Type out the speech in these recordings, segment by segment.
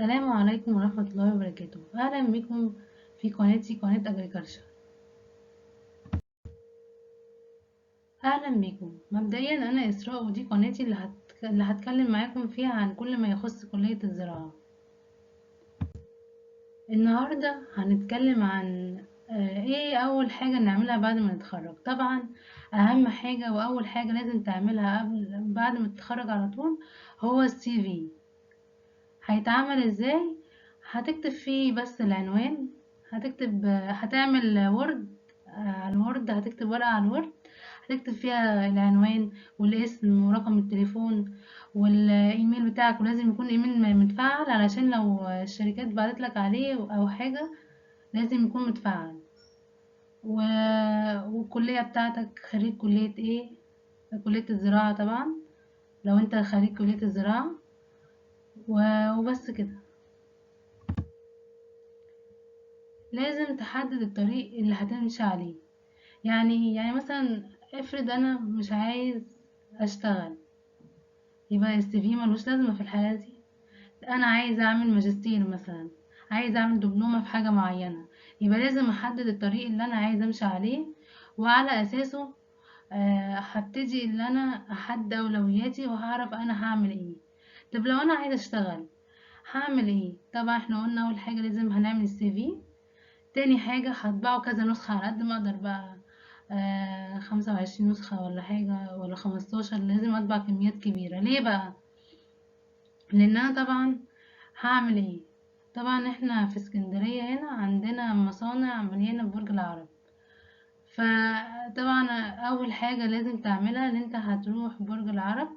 السلام عليكم ورحمة الله وبركاته. أهلا بكم في قناتي قناة أجريكلشر. أهلا بكم. مبدئيا أنا إسراء ودي قناتي اللي هتكلم معاكم فيها عن كل ما يخص كلية الزراعة. النهاردة هنتكلم عن ايه أول حاجة نعملها بعد ما نتخرج. طبعا أهم حاجة وأول حاجة لازم تعملها بعد ما تتخرج على طول هو السي في. هيتعمل ازاي؟ هتكتب فيه بس العنوان، هتعمل وورد. على الوورد هتكتب ورقة على الوورد، هتكتب فيها العنوان والاسم ورقم التليفون والايميل بتاعك، ولازم يكون ايميل متفعل علشان لو الشركات بعتت لك عليه او حاجة لازم يكون متفعل. و... والكلية بتاعتك خريج كلية ايه؟ كلية الزراعة طبعا، لو انت خريج كلية الزراعة. وبس كده. لازم تحدد الطريق اللي هتمشي عليه. يعني مثلا افرض انا مش عايز اشتغل، يبقى السي في ملوش لازمه في الحاله دي. انا عايز اعمل ماجستير مثلا، عايز اعمل دبلومه في حاجه معينه، يبقى لازم احدد الطريق اللي انا عايز امشي عليه، وعلى اساسه هبتدي اللي انا احدد اولوياتي وهعرف انا هعمل ايه. طب لو انا عايز اشتغل هعمل ايه؟ طبعا احنا قلنا اول حاجه لازم هنعمل السي في. تاني حاجة هطبعه كذا نسخة على قد ما اقدر بقى، 25 نسخة ولا حاجة ولا 15. لازم اطبع كميات كبيرة. ليه بقى؟ لان انا طبعا هعمل ايه؟ طبعا احنا في اسكندرية هنا عندنا مصانع مليانة في برج العرب. فطبعا اول حاجة لازم تعملها ان انت هتروح برج العرب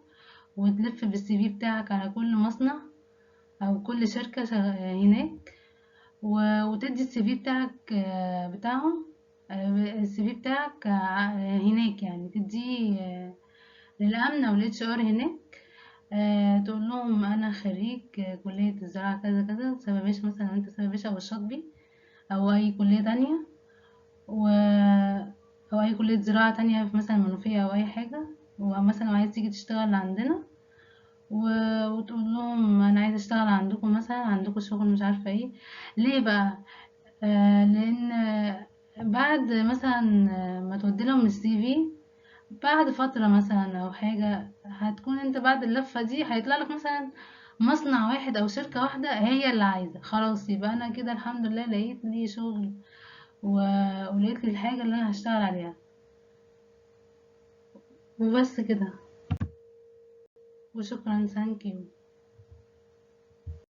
وتلف بالسي في بتاعك على كل مصنع او كل شركة هناك، وتدي السي في بتاعك بتاعهم، السي في بتاعك هناك، يعني تديه للأمن أو الاتش ار هناك. تقول لهم أنا خريج كلية الزراعة كذا كذا، سبابيش مثلا، أنت سبابيش أو الشاطبي أو أي كلية تانية، و أو أي كلية زراعة تانية في مثلا منوفية أو أي حاجة، ومثلا عايز تيجي تشتغل عندنا، وتقول لهم أنا عايز أشتغل عندكم، مثلا عندكم شغل مش عارفة ايه. ليه بقى؟ لان بعد مثلا ما تودي لهم السي في، بعد فترة مثلا او حاجة، هتكون انت بعد اللفة دي هيطلع لك مثلا مصنع واحد او شركة واحدة هي اللي عايزة، خلاص يبقى انا كده الحمد لله لقيت لي شغل ولقيت لي الحاجة اللي انا هشتغل عليها. وبس كده. وشكرا. ثانك يو.